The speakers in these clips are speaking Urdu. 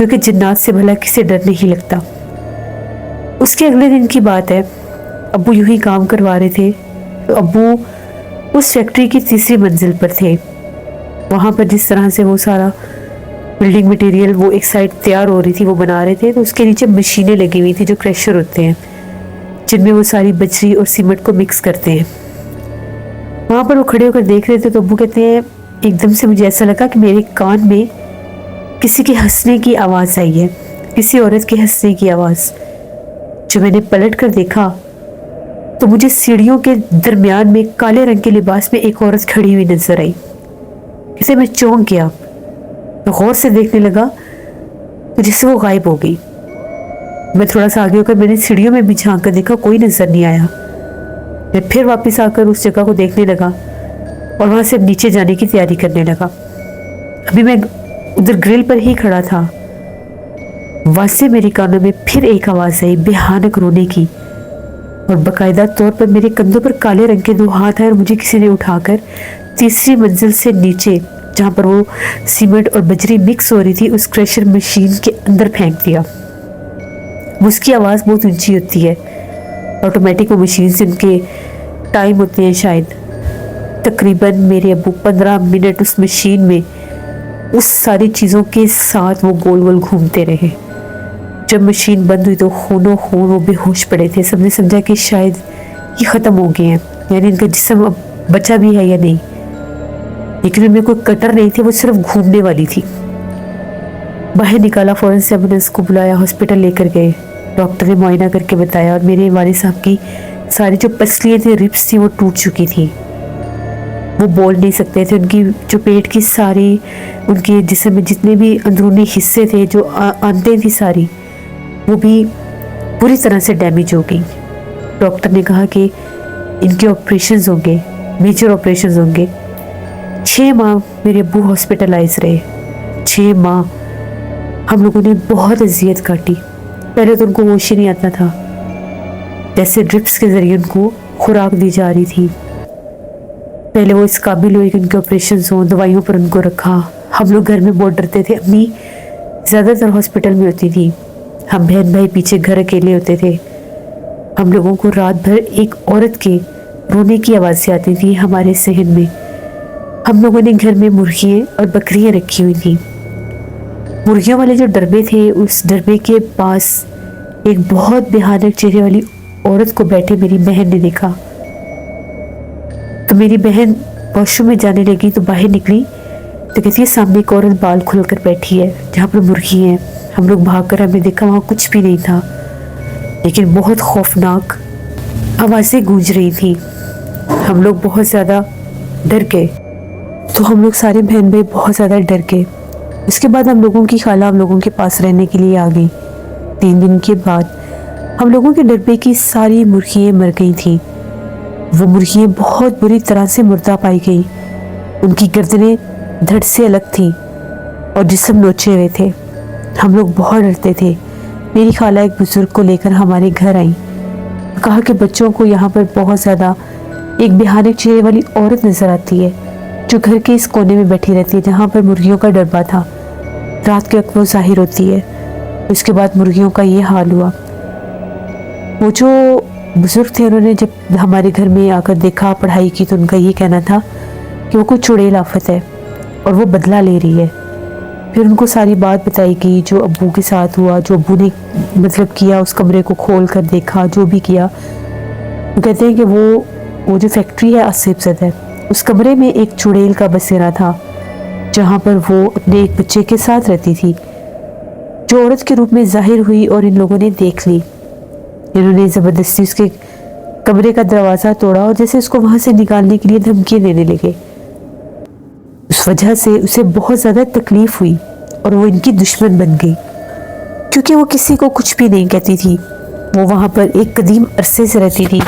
کیونکہ جنات سے بھلا کسی ڈر نہیں لگتا۔ اس کے اگلے دن کی بات ہے، ابو یوں ہی کام کروا رہے تھے تو ابو اس فیکٹری کی تیسری منزل پر تھے۔ وہاں پر جس طرح سے وہ سارا بلڈنگ مٹیریل وہ ایک سائڈ تیار ہو رہی تھی وہ بنا رہے تھے، تو اس کے نیچے مشینیں لگی ہوئی تھی جو کریشر ہوتے ہیں، جن میں وہ ساری بجری اور سیمنٹ کو مکس کرتے ہیں۔ وہاں پر وہ کھڑے ہو کر دیکھ رہے تھے تو ابو کہتے ہیں ایک دم سے مجھے ایسا لگا کہ میرے کان میں کسی کے ہنسنے کی آواز آئی ہے، کسی عورت کے ہنسنے کی آواز۔ جو میں نے پلٹ کر دیکھا تو مجھے سیڑھیوں کے درمیان میں کالے رنگ کے لباس میں ایک عورت کھڑی ہوئی نظر آئی۔ اسے میں چونک گیا، میں غور سے دیکھنے لگا تو جس سے وہ غائب ہو گئی۔ میں تھوڑا سا آگے ہو کر میں نے سیڑھیوں میں بھی جھانک کر دیکھا، کوئی نظر نہیں آیا۔ میں پھر واپس آ کر اس جگہ کو دیکھنے لگا اور وہاں سے نیچے جانے کی تیاری کرنے لگا۔ ابھی میں ادھر گرل پر ہی کھڑا تھا، وہاں سے میرے کانوں میں پھر ایک آواز آئی بھیانک رونے کی، اور باقاعدہ طور پر میرے کندھوں پر کالے رنگ کے 2 ہاتھ آئے اور مجھے کسی نے اٹھا کر تیسری منزل سے نیچے جہاں پر وہ سیمنٹ اور بجری مکس ہو رہی تھی اس کریشر مشین کے اندر پھینک دیا۔ اس کی آواز بہت اونچی ہوتی ہے، آٹومیٹک وہ مشین سے ان کے ٹائم ہوتے ہیں شاید۔ تقریباً میرے ابو 15 منٹ اس مشین میں اس ساری چیزوں کے ساتھ وہ گول گول گھومتے رہے۔ جب مشین بند ہوئی تو خونوں خون وہ بے ہوش پڑے تھے۔ سب نے سمجھا کہ شاید یہ ختم ہو گئے ہیں، یعنی ان کا جسم اب بچا بھی ہے یا نہیں، لیکن ان میں کوئی کٹر نہیں تھی، وہ صرف گھومنے والی تھی۔ باہر نکالا، فوراً سے ایمبولینس کو بلایا، ہاسپٹل لے کر گئے۔ ڈاکٹر نے معائنہ کر کے بتایا اور میرے والد صاحب کی ساری جو پسلیاں تھیں، ربس تھی، وہ ٹوٹ چکی تھی، وہ بول نہیں سکتے تھے۔ ان کی جو پیٹ کی ساری، ان کے جسم میں جتنے بھی اندرونی حصے تھے، جو آنتیں تھی ساری، وہ بھی پوری طرح سے ڈیمیج ہو گئی۔ ڈاکٹر نے کہا کہ ان کے آپریشنز ہوں گے، میجر آپریشنز ہوں گے۔ 6 ماہ میرے ابو ہاسپٹلائز رہے، 6 ماہ ہم لوگوں نے بہت اذیت کاٹی۔ پہلے تو ان کو ہوش ہی نہیں آتا تھا، جیسے ڈرپس کے ذریعے ان کو خوراک دی جا رہی تھی۔ پہلے وہ اس قابل ہوئے کہ ان کے آپریشنز ہوں، دوائیوں پر ان کو رکھا۔ ہم لوگ گھر میں بہت ڈرتے تھے، امی زیادہ تر ہاسپٹل میں ہوتی تھی، ہم بہن بھائی پیچھے گھر اکیلے ہوتے تھے۔ ہم لوگوں کو رات بھر ایک عورت کے رونے کی آوازیں آتی تھی ہمارے صحن میں۔ ہم لوگوں نے گھر میں مرغیاں اور بکریاں رکھی ہوئی تھیں۔ مرغیوں والے جو ڈربے تھے، اس ڈربے کے پاس ایک بہت بھیانک چہرے والی عورت کو بیٹھے میری بہن نے دیکھا، تو میری بہن واش روم میں جانے لگی تو باہر نکلی تو کہتی ہے سامنے ایک عورت بال کھل کر بیٹھی ہے جہاں پر مرغی ہیں۔ ہم لوگ بھاگ کر ہم نے دیکھا، وہاں کچھ بھی نہیں تھا، لیکن بہت خوفناک آوازیں گونج رہی تھیں۔ ہم لوگ بہت زیادہ ڈر گئے، تو ہم لوگ سارے بہن بھائی بہت زیادہ ڈر گئے۔ اس کے بعد ہم لوگوں کی خالہ ہم لوگوں کے پاس رہنے کے لیے آ گئی۔ 3 دن کے بعد ہم لوگوں کے ڈربے کی ساری مرغیاں مر گئی تھیں۔ وہ مرغیاں بہت بری طرح سے مردہ پائی گئی، ان کی گردنیں دھڑ سے الگ تھیں اور جسم نوچے ہوئے تھے۔ ہم لوگ بہت ڈرتے تھے۔ میری خالہ ایک بزرگ کو لے کر ہمارے گھر آئیں، کہا کہ بچوں کو یہاں پر بہت زیادہ ایک بھیانک چہرے والی عورت نظر آتی ہے جو گھر کے اس کونے میں بیٹھی رہتی ہے جہاں پر مرغیوں کا ڈربہ تھا۔ رات کے وقت وہ ظاہر ہوتی ہے۔ اس کے بعد مرغیوں کا یہ حال ہوا۔ وہ جو بزرگ تھے انہوں نے جب ہمارے گھر میں آ کر دیکھا، پڑھائی کی، تو ان کا یہ کہنا تھا کہ وہ کوئی چڑیل آفت ہے اور وہ بدلہ لے رہی ہے۔ پھر ان کو ساری بات بتائی گئی جو ابو کے ساتھ ہوا، جو ابو نے مطلب کیا، اس کمرے کو کھول کر دیکھا، جو بھی کیا۔ وہ کہتے ہیں کہ وہ جو فیکٹری ہے آصف زد ہے، اس کمرے میں ایک چڑیل کا بسیرا تھا جہاں پر وہ اپنے ایک بچے کے ساتھ رہتی تھی، جو عورت کے روپ میں ظاہر ہوئی اور ان لوگوں نے دیکھ لی۔ انہوں نے زبردستی اس کے کمرے کا دروازہ توڑا اور جیسے اس کو وہاں سے نکالنے کے لیے دھمکیاں دینے لگے۔ اس وجہ سے اسے بہت زیادہ تکلیف ہوئی اور وہ ان کی دشمن بن گئی، کیونکہ وہ کسی کو کچھ بھی نہیں کہتی تھی۔ وہ وہاں پر ایک قدیم عرصے سے رہتی تھی۔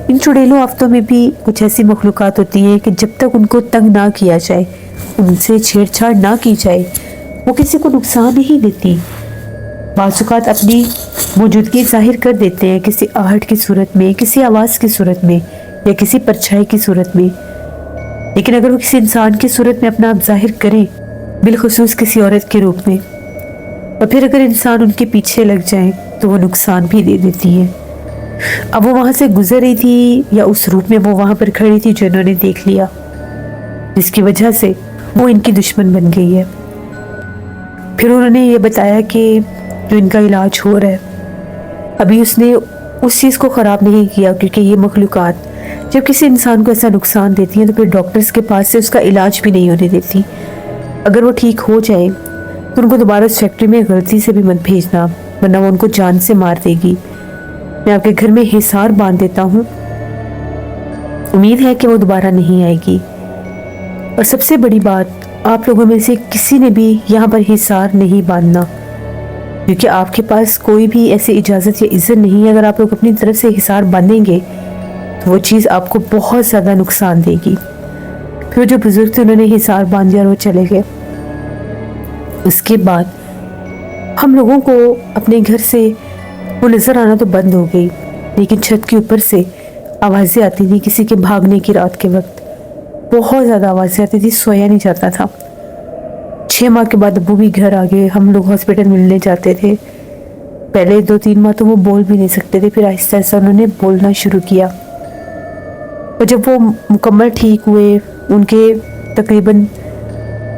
ان چڑیلوں آفتوں میں بھی کچھ ایسی مخلوقات ہوتی ہیں کہ جب تک ان کو تنگ نہ کیا جائے، ان سے چھیڑ چھاڑ نہ کی جائے، وہ کسی کو نقصان نہیں دیتی۔ بعض اوقات اپنی موجودگی ظاہر کر دیتے ہیں کسی آہٹ کی صورت میں، کسی آواز کی صورت میں، یا کسی پرچھائی کی صورت میں، لیکن اگر وہ کسی انسان کی صورت میں اپنا آپ ظاہر کریں، بالخصوص کسی عورت کے روپ میں، اور پھر اگر انسان ان کے پیچھے لگ جائے تو وہ نقصان بھی دے دیتی ہے۔ اب وہ وہاں سے گزر رہی تھی یا اس روٹ میں وہ وہاں پر کھڑی تھی جو انہوں نے دیکھ لیا، جس کی وجہ سے وہ ان کی دشمن بن گئی ہے۔ پھر انہوں نے یہ بتایا کہ جو ان کا علاج ہو رہا ہے ابھی اس نے اس چیز کو خراب نہیں کیا، کیونکہ یہ مخلوقات جب کسی انسان کو ایسا نقصان دیتی ہیں تو پھر ڈاکٹرز کے پاس سے اس کا علاج بھی نہیں ہونے دیتی۔ اگر وہ ٹھیک ہو جائے تو ان کو دوبارہ اس فیکٹری میں غلطی سے بھی مت بھیجنا، ورنہ وہ ان کو جان سے مار دے گی۔ میں آپ کے گھر میں حصار باندھ دیتا ہوں، امید ہے کہ وہ دوبارہ نہیں آئے گی۔ اور سب سے بڑی بات، آپ لوگوں میں سے کسی نے بھی یہاں پر حصار نہیں باندھنا، کیونکہ آپ کے پاس کوئی بھی ایسی اجازت یا عزت نہیں ہے۔ اگر آپ لوگ اپنی طرف سے حصار باندھیں گے تو وہ چیز آپ کو بہت زیادہ نقصان دے گی۔ پھر جو بزرگ تھے انہوں نے حصار باندھ دیا اور وہ چلے گئے۔ اس کے بعد ہم لوگوں کو اپنے گھر سے وہ نظر آنا تو بند ہو گئی، لیکن چھت کے اوپر سے آوازیں آتی تھی کسی کے بھاگنے کی۔ رات کے وقت بہت زیادہ آوازیں آتی تھی، سویا نہیں جاتا تھا۔ 6 ماہ کے بعد ابو بھی گھر آ گئے، ہم لوگ ہاسپٹل ملنے جاتے تھے۔ پہلے 2-3 ماہ تو وہ بول بھی نہیں سکتے تھے، پھر آہستہ آہستہ انہوں نے بولنا شروع کیا۔ اور جب وہ مکمل ٹھیک ہوئے، ان کے تقریباً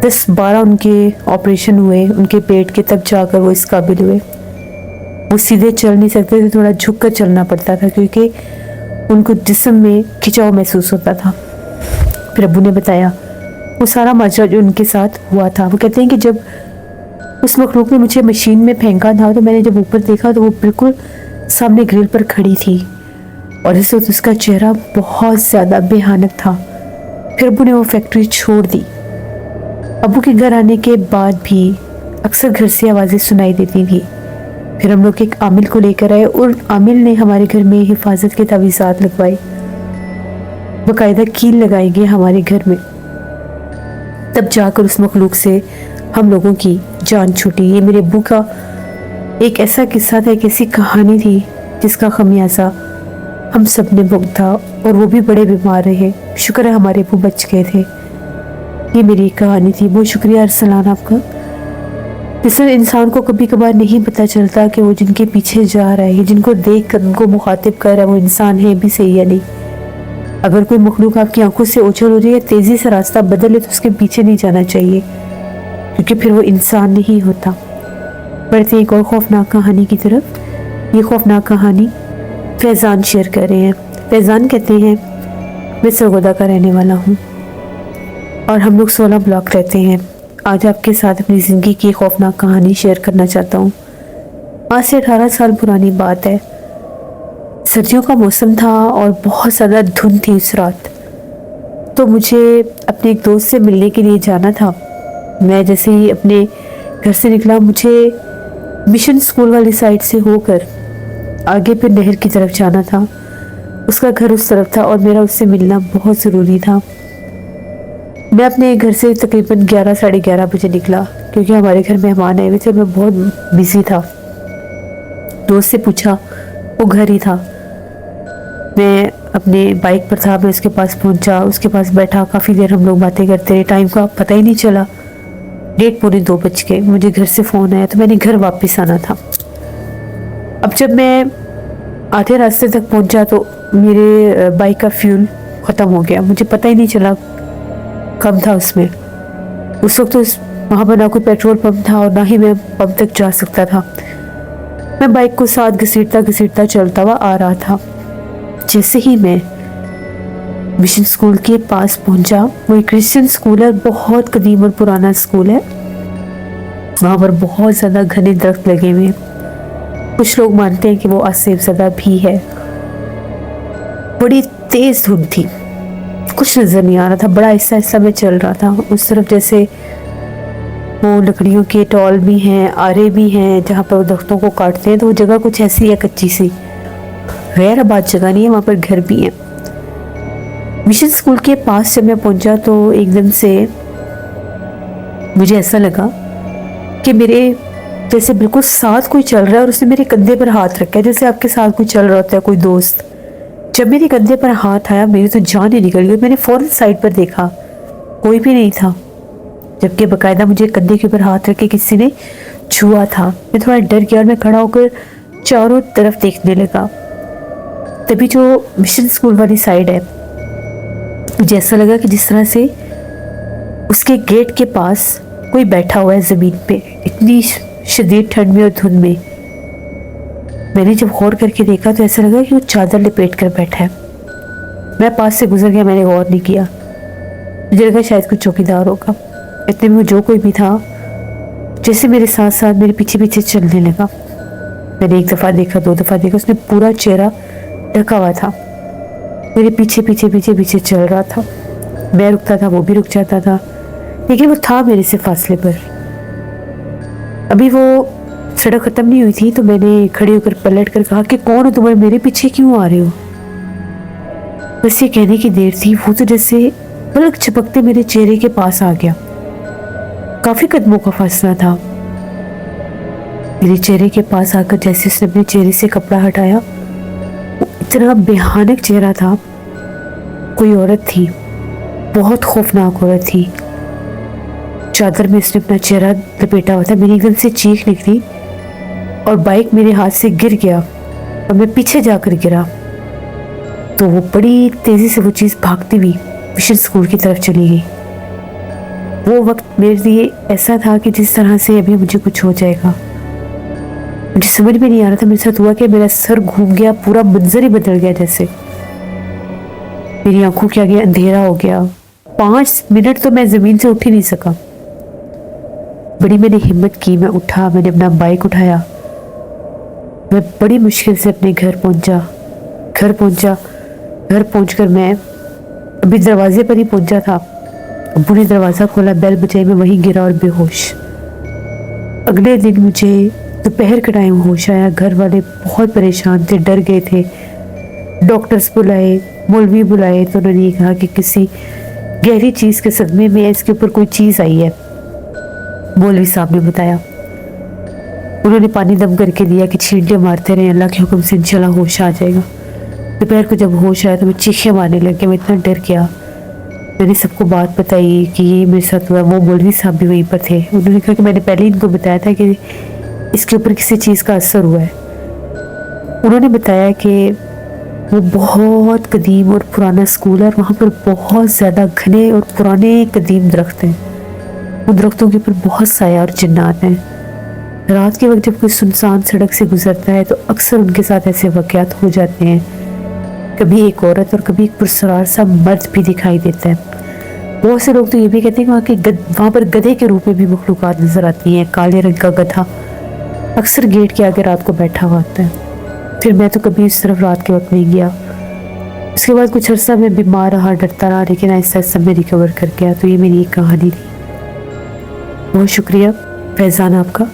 10-12 ان کے آپریشن ہوئے ان کے پیٹ کے، تب جا کر وہ اس قابل ہوئے۔ وہ سیدھے چل نہیں سکتے تھے، تھوڑا جھک کر چلنا پڑتا تھا کیونکہ ان کو جسم میں کھچاؤ محسوس ہوتا تھا۔ پھر ابو نے بتایا وہ سارا ماجرا جو ان کے ساتھ ہوا تھا۔ وہ کہتے ہیں کہ جب اس مخلوق نے مجھے مشین میں پھینکا تھا تو میں نے جب اوپر دیکھا تو وہ بالکل سامنے گرل پر کھڑی تھی، اور اس وقت اس کا چہرہ بہت زیادہ بھیانک تھا۔ پھر ابو نے وہ فیکٹری چھوڑ دی۔ ابو کے گھر آنے کے بعد بھی اکثر گھر سے آوازیں سنائی دیتی تھی۔ پھر ہم لوگ ایک عامل کو لے کر آئے اور عامل نے ہمارے گھر میں حفاظت کے تعویذات لگوائے، باقاعدہ کیل لگائی گئی ہمارے گھر میں۔ تب جا کر اس مخلوق سے ہم لوگوں کی جان چھوٹی۔ یہ میرے ابو کا ایک ایسا قصہ تھا، ایک ایسی کہانی تھی جس کا خمیازہ ہم سب نے بھگتا، اور وہ بھی بڑے بیمار رہے۔ شکر ہے ہمارے ابو بچ گئے تھے۔ یہ میری کہانی تھی۔ بہت شکریہ ارسلان آپ کا۔ جس طرح انسان کو کبھی کبھار نہیں پتہ چلتا کہ وہ جن کے پیچھے جا رہا ہے، جن کو دیکھ کر ان کو مخاطب کر رہا ہے، وہ انسان ہے بھی صحیح یا نہیں۔ اگر کوئی مخلوق آپ کی آنکھوں سے اوجھل ہو رہی ہے، تیزی سے راستہ بدلے تو اس کے پیچھے نہیں جانا چاہیے، کیونکہ پھر وہ انسان نہیں ہوتا۔ بڑھتے ایک اور خوفناک کہانی کی طرف۔ یہ خوفناک کہانی فیضان شیئر کر رہے ہیں۔ فیضان کہتے ہیں میں سرگودا کا رہنے والا ہوں اور ہم لوگ 16 بلاک رہتے ہیں۔ آج آپ کے ساتھ اپنی زندگی کی خوفناک کہانی شیئر کرنا چاہتا ہوں۔ آج سے 18 سال پرانی بات ہے۔ سردیوں کا موسم تھا اور بہت زیادہ دھند تھی اس رات، تو مجھے اپنے ایک دوست سے ملنے کے لیے جانا تھا۔ میں جیسے ہی اپنے گھر سے نکلا، مجھے مشن اسکول والی سائڈ سے ہو کر آگے پھر نہر کی طرف جانا تھا۔ اس کا گھر اس طرف تھا اور میرا اس سے ملنا بہت ضروری تھا۔ میں اپنے گھر سے تقریباً 11-11:30 بجے نکلا، کیونکہ ہمارے گھر مہمان آئے ہوئے تھے۔ میں بہت بیزی تھا۔ دوست سے پوچھا، وہ گھر ہی تھا۔ میں اپنے بائک پر تھا، میں اس کے پاس پہنچا، اس کے پاس بیٹھا، کافی دیر ہم لوگ باتیں کرتے رہے۔ ٹائم کا پتہ ہی نہیں چلا، 1:30-2 بج گئے۔ مجھے گھر سے فون آیا تو میں نے گھر واپس آنا تھا۔ اب جب میں آدھے راستے تک پہنچا تو میرے بائک کا فیول ختم ہو گیا۔ مجھے پتہ ہی نہیں چلا، کم تھا اس میں۔ اس وقت وہاں پر نہ کوئی پیٹرول پمپ تھا اور نہ ہی میں پمپ تک جا سکتا تھا۔ میں بائک کو ساتھ گھسیٹتا چلتا ہوا آ رہا تھا۔ جیسے ہی میں مشن اسکول کے پاس پہنچا، وہ ایک کرسچن اسکول ہے، بہت قدیم اور پرانا اسکول ہے۔ وہاں پر بہت زیادہ گھنے درخت لگے ہوئے ہیں۔ کچھ لوگ مانتے ہیں کہ وہ آصف زدہ بھی ہے۔ بڑی تیز دھند تھی، کچھ نظر نہیں آ رہا تھا۔ بڑا آہستہ آہستہ میں چل رہا تھا اس طرف، جیسے وہ لکڑیوں کے ٹال بھی ہیں، آرے بھی ہیں جہاں پر وہ درختوں کو کاٹتے ہیں، تو وہ جگہ کچھ ایسی ہے، کچی سی، غیر آباد جگہ نہیں ہے، وہاں پر گھر بھی ہیں۔ مشن اسکول کے پاس جب میں پہنچا تو ایک دم سے مجھے ایسا لگا کہ میرے جیسے بالکل ساتھ کوئی چل رہا ہے اور اس نے میرے کندھے پر ہاتھ رکھا ہے، جیسے آپ کے ساتھ کوئی چل رہا ہوتا ہے، کوئی دوست۔ جب میرے کندھے پر ہاتھ آیا، میری تو جان ہی نکل گئی۔ میں نے فوراً سائڈ پر دیکھا، کوئی بھی نہیں تھا، جبکہ باقاعدہ مجھے کندھے کے اوپر ہاتھ رکھ کے کسی نے چھوا تھا۔ میں تھوڑا ڈر گیا اور میں کھڑا ہو کر چاروں طرف دیکھنے لگا۔ تبھی جو مشن اسکول والی سائڈ ہے، مجھے ایسا لگا کہ جس طرح سے اس کے گیٹ کے پاس کوئی بیٹھا ہوا ہے زمین پہ، اتنی شدید ٹھنڈ میں اور دھند میں۔ میں نے جب غور کر کے دیکھا تو ایسا لگا کہ وہ چادر لپیٹ کر بیٹھا ہے۔ میں پاس سے گزر گیا، میں نے غور نہیں کیا، مجھے لگا شاید کوئی چوکیدار ہوگا۔ اتنے میں جو کوئی بھی تھا جیسے میرے ساتھ ساتھ میرے پیچھے پیچھے چلنے لگا۔ میں نے ایک دفعہ دیکھا، دو دفعہ دیکھا، اس نے پورا چہرہ ڈھکا ہوا تھا، میرے پیچھے پیچھے پیچھے پیچھے چل رہا تھا۔ میں رکتا تھا، وہ بھی رک جاتا تھا، لیکن وہ تھا میرے سے فاصلے پر۔ ابھی وہ سڑک ختم نہیں ہوئی تھی تو میں نے کھڑی ہو کر پلٹ کر کہا کہ کون ہو تم، میرے پیچھے کیوں آ رہے ہو؟ بس یہ کہنے کی دیر تھی، وہ تو جیسے پلک چھپکتے میرے چہرے کے پاس آ گیا۔ کافی قدموں کا فاصلہ تھا۔ میرے چہرے کے پاس آ کر جیسے اس نے اپنے چہرے سے کپڑا ہٹایا، وہ اتنا بھیانک چہرہ تھا، کوئی عورت تھی، بہت خوفناک عورت تھی۔ چادر میں اس نے اپنا چہرہ لپیٹا ہوا تھا۔ میری ایک دم سے چیخ نکلی اور بائک میرے ہاتھ سے گر گیا اور میں پیچھے جا کر گرا تو وہ بڑی تیزی سے وہ چیز بھاگتی ہوئی مشن اسکول کی طرف چلی گئی۔ وہ وقت میرے لیے ایسا تھا کہ جس طرح سے ابھی مجھے کچھ ہو جائے گا، مجھے سمجھ میں نہیں آ رہا تھا۔ میرے ساتھ ہوا کہ میرا سر گھوم گیا، پورا منظر ہی بدل گیا، جیسے میری آنکھوں کے آگے اندھیرا ہو گیا۔ 5 منٹ تو میں زمین سے اٹھ ہی نہیں سکا۔ بڑی میں نے ہمت کی، میں اٹھا، میں نے اپنا بائک اٹھایا، میں بڑی مشکل سے اپنے گھر پہنچا۔ گھر پہنچ کر میں ابھی دروازے پر ہی پہنچا تھا، ابو نے دروازہ کھولا، بیل بجائی، میں وہیں گرا اور بے ہوش۔ اگلے دن مجھے دوپہر کے ٹائم ہوش آیا۔ گھر والے بہت پریشان تھے، ڈر گئے تھے۔ ڈاکٹرز بلائے، مولوی بلائے تو انہوں نے یہ کہا کہ کسی گہری چیز کے صدمے میں اس کے اوپر کوئی چیز آئی ہے۔ مولوی صاحب نے بتایا، انہوں نے پانی دم کر کے دیا کہ چھینٹے مارتے رہے، اللہ کے حکم سے انشاءاللہ ہوش آ جائے گا۔ دوپہر کو جب ہوش آیا تو میں چیخیں مارنے لگ گیا، میں اتنا ڈر گیا۔ میں نے سب کو بات بتائی کہ یہ میرے ساتھ ہوا۔ وہ مولوی صاحب بھی وہیں پر تھے، انہوں نے کہا کہ میں نے پہلے ان کو بتایا تھا کہ اس کے اوپر کسی چیز کا اثر ہوا ہے۔ انہوں نے بتایا کہ وہ بہت قدیم اور پرانا اسکول ہے اور وہاں پر بہت زیادہ گھنے اور پرانے قدیم درخت ہیں، ان درختوں کے اوپر بہت سایہ اور جنات ہیں۔ رات کے وقت جب کوئی سنسان سڑک سے گزرتا ہے تو اکثر ان کے ساتھ ایسے واقعات ہو جاتے ہیں، کبھی ایک عورت اور کبھی ایک پرسرار سا مرد بھی دکھائی دیتا ہے۔ بہت سے لوگ تو یہ بھی کہتے ہیں کہ وہاں پر گدھے کے روپ میں بھی مخلوقات نظر آتی ہیں، کالے رنگ کا گدھا اکثر گیٹ کے آگے رات کو بیٹھا ہوا ہوتا ہے۔ پھر میں تو کبھی اس طرف رات کے وقت نہیں گیا۔ اس کے بعد کچھ عرصہ میں بیمار رہا، ڈرتا رہا، لیکن آہستہ آہستہ میں ریکور کر گیا۔ تو یہ میری ایک کہانی تھی۔ بہت شکریہ فیضان آپ کا۔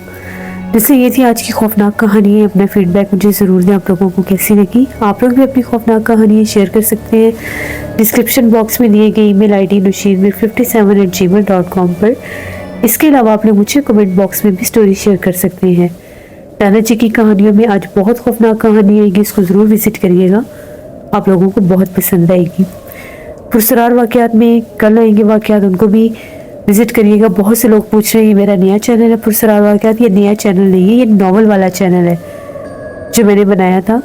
جیسے یہ تھی آج کی خوفناک کہانی ہے۔ اپنا فیڈ بیک مجھے ضرور دیں، آپ لوگوں کو کیسی لگی۔ آپ لوگ بھی اپنی خوفناک کہانی شیئر کر سکتے ہیں ڈسکرپشن باکس میں دیے گئے ای میل آئی ڈی nusheen57@gmail.com پر۔ اس کے علاوہ آپ لوگ مجھے کمنٹ باکس میں بھی سٹوری شیئر کر سکتے ہیں۔ نانا جی کی کہانیوں میں آج بہت خوفناک کہانی آئے گی، اس کو ضرور وزٹ کریے گا، آپ لوگوں کو بہت پسند آئے گی۔ پرسرار واقعات میں کل آئیں گے واقعات، ان کو بھی وزٹ کریے گا۔ بہت سے لوگ پوچھ رہے ہیں یہ میرا نیا چینل ہے پرسرار واقعات۔ یہ نیا چینل نہیں ہے، یہ ناول والا چینل ہے جو میں نے بنایا تھا،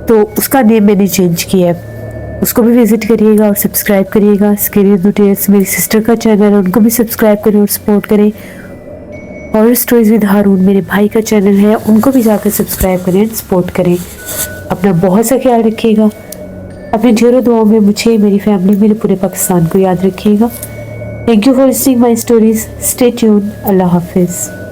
تو اس کا نیم میں نے چینج کیا ہے، اس کو بھی وزٹ کریے گا اور سبسکرائب کریے گا۔ اسکیری ڈیٹیلز میری سسٹر کا چینل ہے، ان کو بھی سبسکرائب کریں اور سپورٹ کریں۔ اور اسٹوریز ود ہارون میرے بھائی کا چینل ہے، ان کو بھی جا کر سبسکرائب کریں اور سپورٹ کریں۔ اپنا بہت سا خیال رکھیے گا، اپنے ڈھیروں دعاؤں میں مجھے، میری فیملی، میرے پورے پاکستان کو یاد رکھیے گا۔ Thank you for listening my stories. Stay tuned. Allah Hafiz.